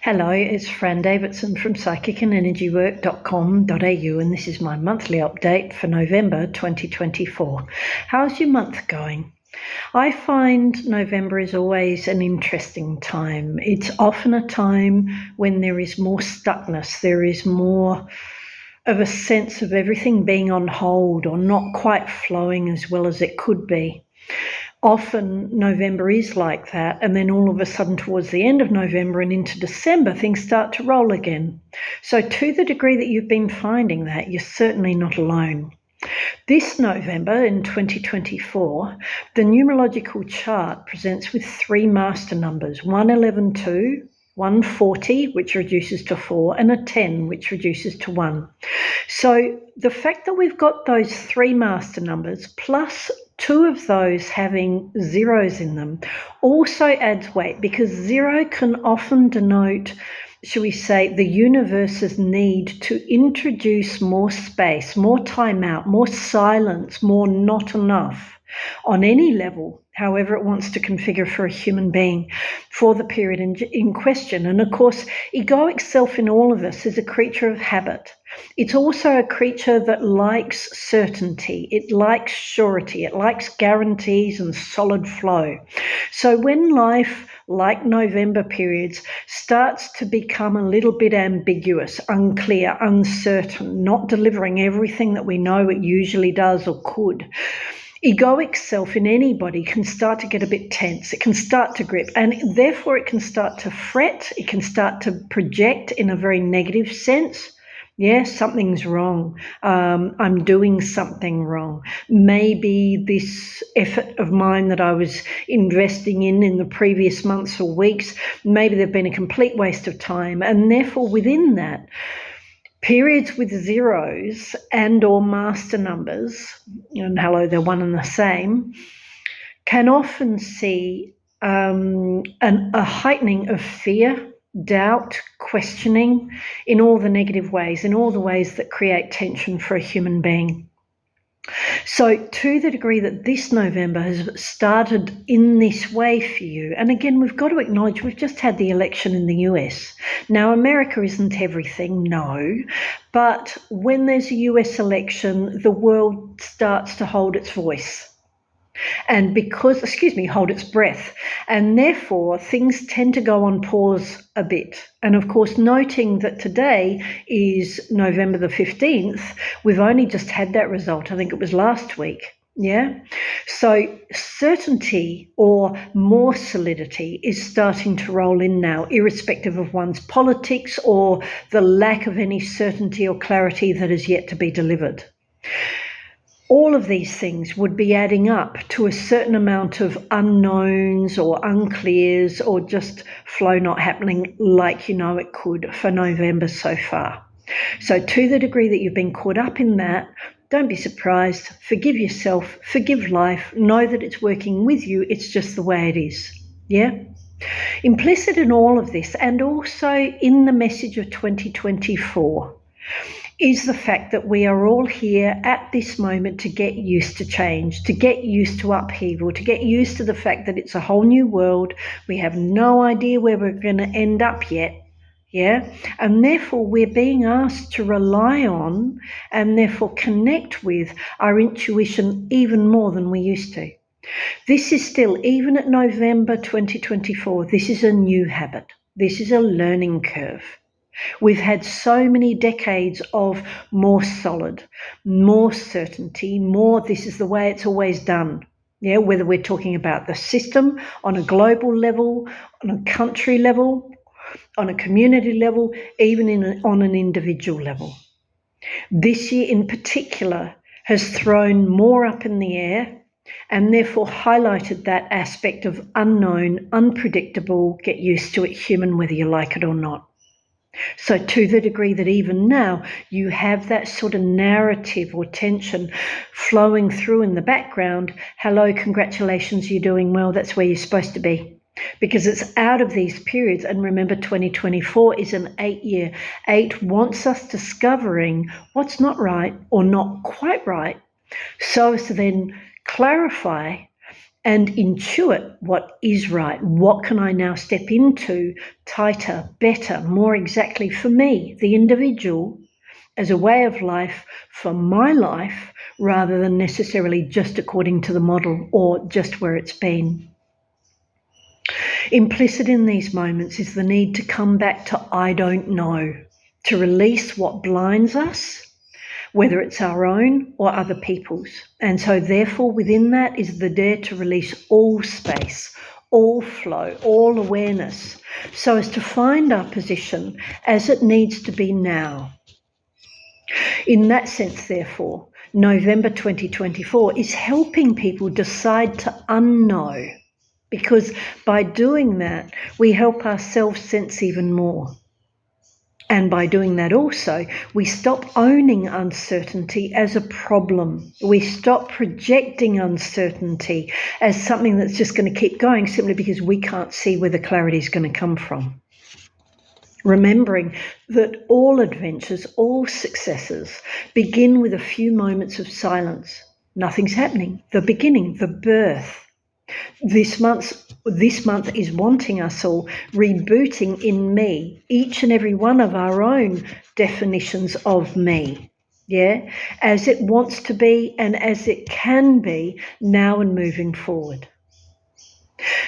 Hello, it's Fran from psychicandenergywork.com.au, and this is my monthly update for November 2024. How's your month going? I find November is always an interesting time. It's often a time when there is more stuckness, there is more of a sense of everything being on hold or not quite flowing as well as it could be. Often November is like that, and then all of a sudden towards the end of November and into December, things start to roll again. So to the degree that you've been finding that, you're certainly not alone. This November in 2024, the numerological chart presents with three master numbers, 111-2, 140, which reduces to 4, and a 10, which reduces to 1. So the fact that we've got those three master numbers plus two of those having zeros in them also adds weight, because zero can often denote, shall we say, the universe's need to introduce more space, more time out, more silence, more not enough on any level, however it wants to configure for a human being for the period in question. And of course, egoic self in all of us is a creature of habit. It's also a creature that likes certainty. It likes surety. It likes guarantees and solid flow. So when life, like November periods, starts to become a little bit ambiguous, unclear, uncertain, not delivering everything that we know it usually does or could, egoic self in anybody can start to get a bit tense. It can start to grip, and therefore it can start to fret. It can start to project in a very negative sense. Yeah, something's wrong. I'm doing something wrong. Maybe this effort of mine that I was investing in the previous months or weeks, maybe they've been a complete waste of time. And therefore within that, periods with zeros and or master numbers, and hello, they're one and the same, can often see a heightening of fear, doubt, questioning in all the negative ways, in all the ways that create tension for a human being. So to the degree that this November has started in this way for you, and again, we've got to acknowledge we've just had the election in the US. Now, America isn't everything, no, but when there's a US election, the world starts to hold its voice. And hold its breath. And therefore, things tend to go on pause a bit. And of course, noting that today is November the 15th, we've only just had that result. I think it was last week. Yeah. So certainty or more solidity is starting to roll in now, irrespective of one's politics or the lack of any certainty or clarity that is yet to be delivered. All of these things would be adding up to a certain amount of unknowns or unclears or just flow not happening like you know it could for November so far. So to the degree that you've been caught up in that, don't be surprised. Forgive yourself, forgive life, know that it's working with you. It's just the way it is. Yeah? Implicit in all of this, and also in the message of 2024, is the fact that we are all here at this moment to get used to change, to get used to upheaval, to get used to the fact that it's a whole new world. We have no idea where we're going to end up yet. Yeah. And therefore we're being asked to rely on and therefore connect with our intuition even more than we used to. This is still, even at November 2024, this is a new habit. This is a learning curve. We've had so many decades of more solid, more certainty, more this is the way it's always done. Yeah, whether we're talking about the system on a global level, on a country level, on a community level, even on an individual level. This year in particular has thrown more up in the air and therefore highlighted that aspect of unknown, unpredictable, get used to it, human, whether you like it or not. So to the degree that even now you have that sort of narrative or tension flowing through in the background, hello, congratulations, you're doing well, that's where you're supposed to be. Because it's out of these periods, and remember 2024 is an 8-year. 8 wants us discovering what's not right or not quite right, so as to then clarify and intuit what is right. What can I now step into tighter, better, more exactly for me, the individual, as a way of life for my life, rather than necessarily just according to the model or just where it's been. Implicit in these moments is the need to come back to I don't know, to release what blinds us, whether it's our own or other people's. And so therefore within that is the dare to release all space, all flow, all awareness, so as to find our position as it needs to be now. In that sense, therefore, November 2024 is helping people decide to unknow, because by doing that, we help ourselves sense even more. And by doing that also, we stop owning uncertainty as a problem. We stop projecting uncertainty as something that's just going to keep going simply because we can't see where the clarity is going to come from. Remembering that all adventures, all successes begin with a few moments of silence. Nothing's happening. The beginning, the birth. This month is wanting us all rebooting in me, each and every one of our own definitions of me, as it wants to be and as it can be now and moving forward.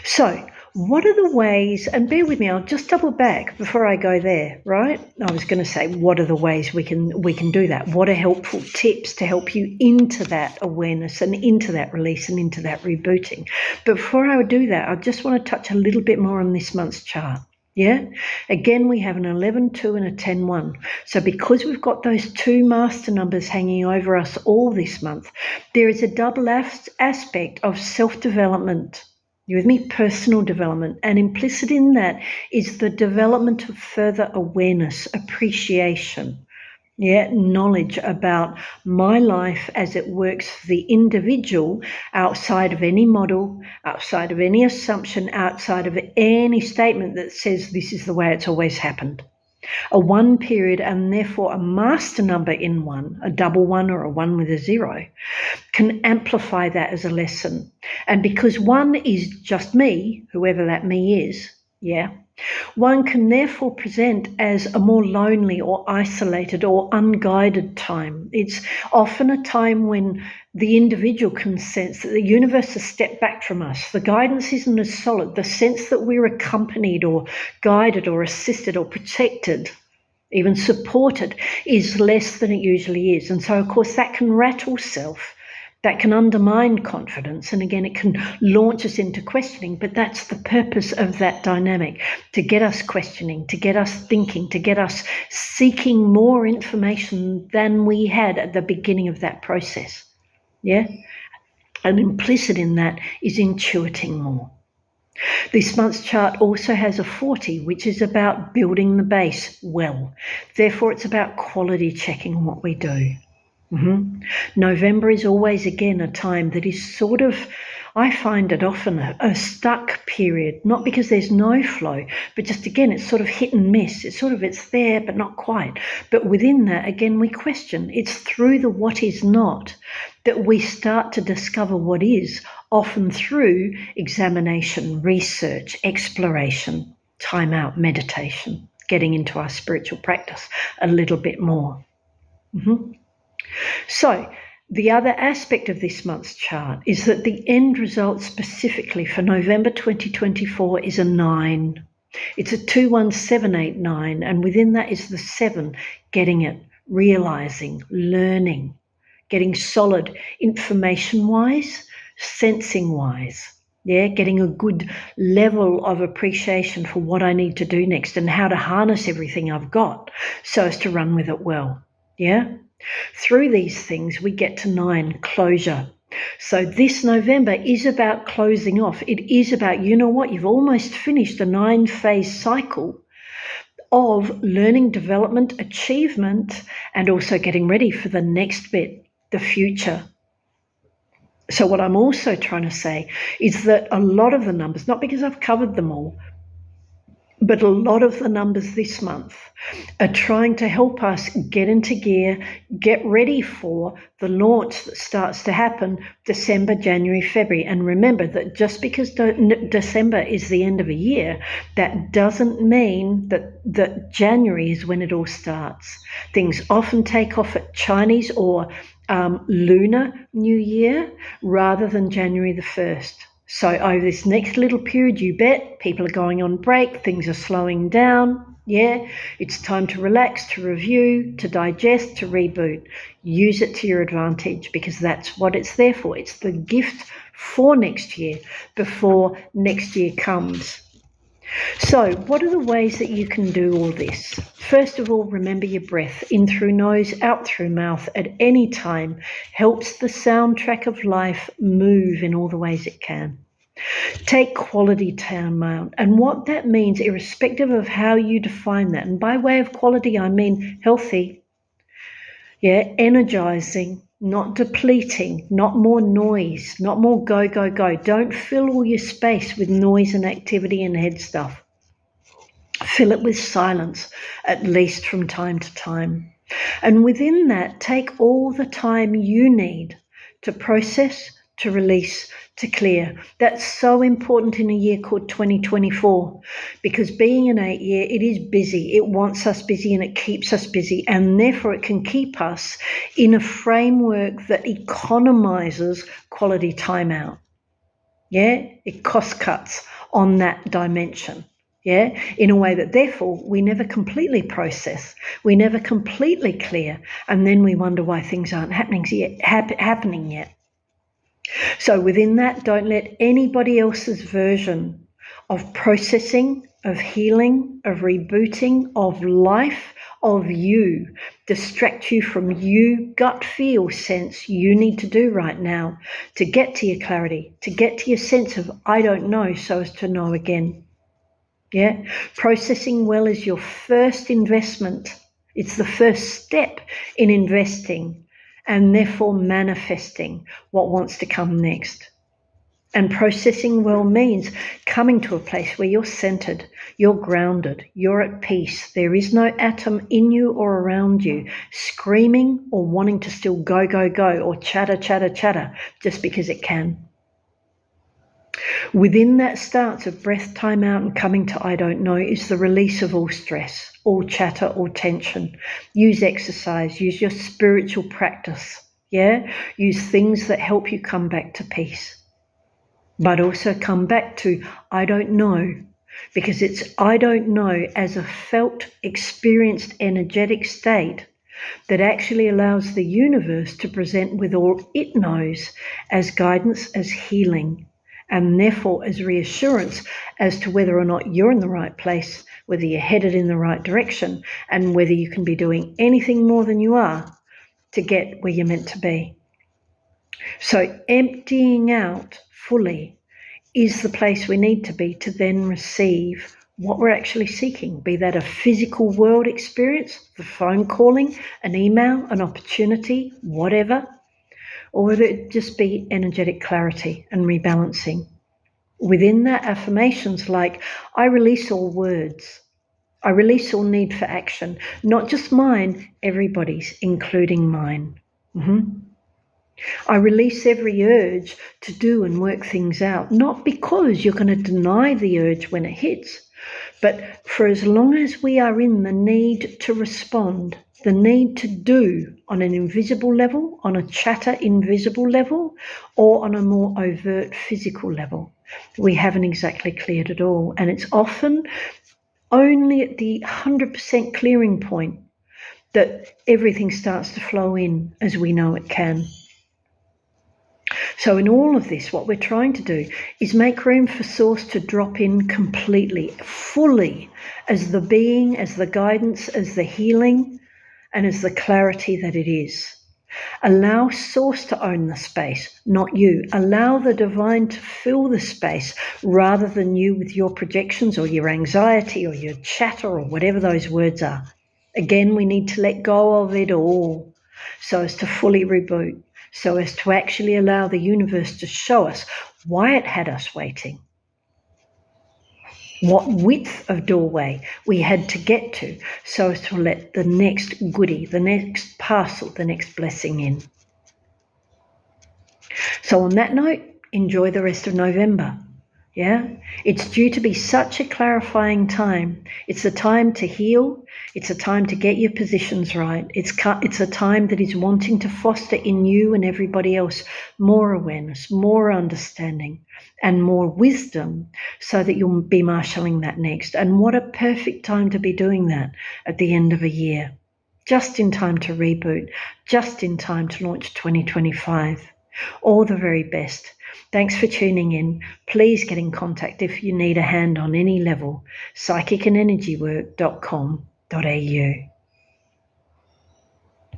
So, what are the ways, and bear with me, I'll just double back before I go there, right? I was going to say, what are the ways we can do that? What are helpful tips to help you into that awareness and into that release and into that rebooting? But before I would do that, I just want to touch a little bit more on this month's chart. Again, we have an 11-2 and a 10-1. So because we've got those two master numbers hanging over us all this month, there is a double aspect of self-development. You with me? Personal development. And implicit in that is the development of further awareness, appreciation, knowledge about my life as it works for the individual, outside of any model, outside of any assumption, outside of any statement that says this is the way it's always happened. A 1 period and therefore a master number in 1, a double 1 or a 1 with a 0, can amplify that as a lesson. And because 1 is just me, whoever that me is, 1 can therefore present as a more lonely or isolated or unguided time. It's often a time when the individual can sense that the universe has stepped back from us. The guidance isn't as solid. The sense that we're accompanied or guided or assisted or protected, even supported, is less than it usually is. And so, of course, that can rattle self. That can undermine confidence, and again, it can launch us into questioning, but that's the purpose of that dynamic, to get us questioning, to get us thinking, to get us seeking more information than we had at the beginning of that process, And implicit in that is intuiting more. This month's chart also has a 40, which is about building the base well. Therefore, it's about quality checking what we do. November is always, again, a time that is sort of, I find it often a stuck period, not because there's no flow, but just, again, it's sort of hit and miss. It's there, but not quite. But within that, again, we question. It's through the what is not that we start to discover what is, often through examination, research, exploration, time out, meditation, getting into our spiritual practice a little bit more. So the other aspect of this month's chart is that the end result specifically for November 2024 is a 9. It's a 21789, and within that is the 7, getting it, realizing, learning, getting solid information-wise, sensing-wise, getting a good level of appreciation for what I need to do next and how to harness everything I've got so as to run with it well, Through these things, we get to 9, closure. So this November is about closing off. It is about, you've almost finished the 9-phase cycle of learning, development, achievement, and also getting ready for the next bit, the future. So what I'm also trying to say is that a lot of the numbers, not because I've covered them all, But a lot of the numbers this month are trying to help us get into gear, get ready for the launch that starts to happen December, January, February. And remember that just because December is the end of a year, that doesn't mean that January is when it all starts. Things often take off at Chinese or Lunar New Year rather than January the 1st. So over this next little period, you bet, people are going on break, things are slowing down. Yeah, it's time to relax, to review, to digest, to reboot. Use it to your advantage because that's what it's there for. It's the gift for next year before next year comes. So what are the ways that you can do all this? First of all, remember your breath. In through nose, out through mouth at any time helps the soundtrack of life move in all the ways it can. Take quality time out. And what that means, irrespective of how you define that, and by way of quality, I mean healthy, energizing, not depleting, not more noise, not more go, go, go. Don't fill all your space with noise and activity and head stuff. Fill it with silence, at least from time to time. And within that, take all the time you need to process, to release, to clear. That's so important in a year called 2024 because being an 8 year, it is busy. It wants us busy and it keeps us busy. And therefore it can keep us in a framework that economizes quality time out. Yeah, it cost cuts on that dimension. Yeah, in a way that therefore we never completely process, we never completely clear, and then we wonder why things aren't happening yet. So within that, don't let anybody else's version of processing, of healing, of rebooting, of life, of you distract you from you gut feel sense you need to do right now to get to your clarity, to get to your sense of I don't know so as to know again. Yeah, processing well is your first investment. It's the first step in investing and therefore manifesting what wants to come next. And processing well means coming to a place where you're centered, you're grounded, you're at peace. There is no atom in you or around you screaming or wanting to still go, go, go or chatter, chatter, chatter just because it can. Within that stance of breath, time out, and coming to I don't know is the release of all stress, all chatter, all tension. Use exercise, use your spiritual practice, Use things that help you come back to peace. But also come back to I don't know, because it's I don't know as a felt, experienced, energetic state that actually allows the universe to present with all it knows as guidance, as healing, and therefore as reassurance as to whether or not you're in the right place, whether you're headed in the right direction, and whether you can be doing anything more than you are to get where you're meant to be. So emptying out fully is the place we need to be to then receive what we're actually seeking, be that a physical world experience, the phone calling, an email, an opportunity, whatever, or whether it just be energetic clarity and rebalancing. Within that, affirmations like, I release all words. I release all need for action, not just mine, everybody's, including mine. I release every urge to do and work things out, not because you're going to deny the urge when it hits, but for as long as we are in the need to respond, the need to do on an invisible level, on a chatter invisible level, or on a more overt physical level, we haven't exactly cleared it all. And it's often only at the 100% clearing point that everything starts to flow in as we know it can. So in all of this, what we're trying to do is make room for Source to drop in completely, fully, as the being, as the guidance, as the healing, and as the clarity that it is. Allow Source to own the space, not you. Allow the divine to fill the space rather than you with your projections or your anxiety or your chatter or whatever those words are. Again, we need to let go of it all so as to fully reboot, so as to actually allow the universe to show us why it had us waiting. what width of doorway we had to get to so as to let the next goodie, the next parcel, the next blessing in. So on that note, enjoy the rest of November. Yeah, it's due to be such a clarifying time. It's a time to heal. It's a time to get your positions right. It's a time that is wanting to foster in you and everybody else more awareness, more understanding, and more wisdom so that you'll be marshalling that next. And what a perfect time to be doing that at the end of a year. Just in time to reboot, just in time to launch 2025. All the very best. Thanks for tuning in. Please get in contact if you need a hand on any level. psychicandenergywork.com.au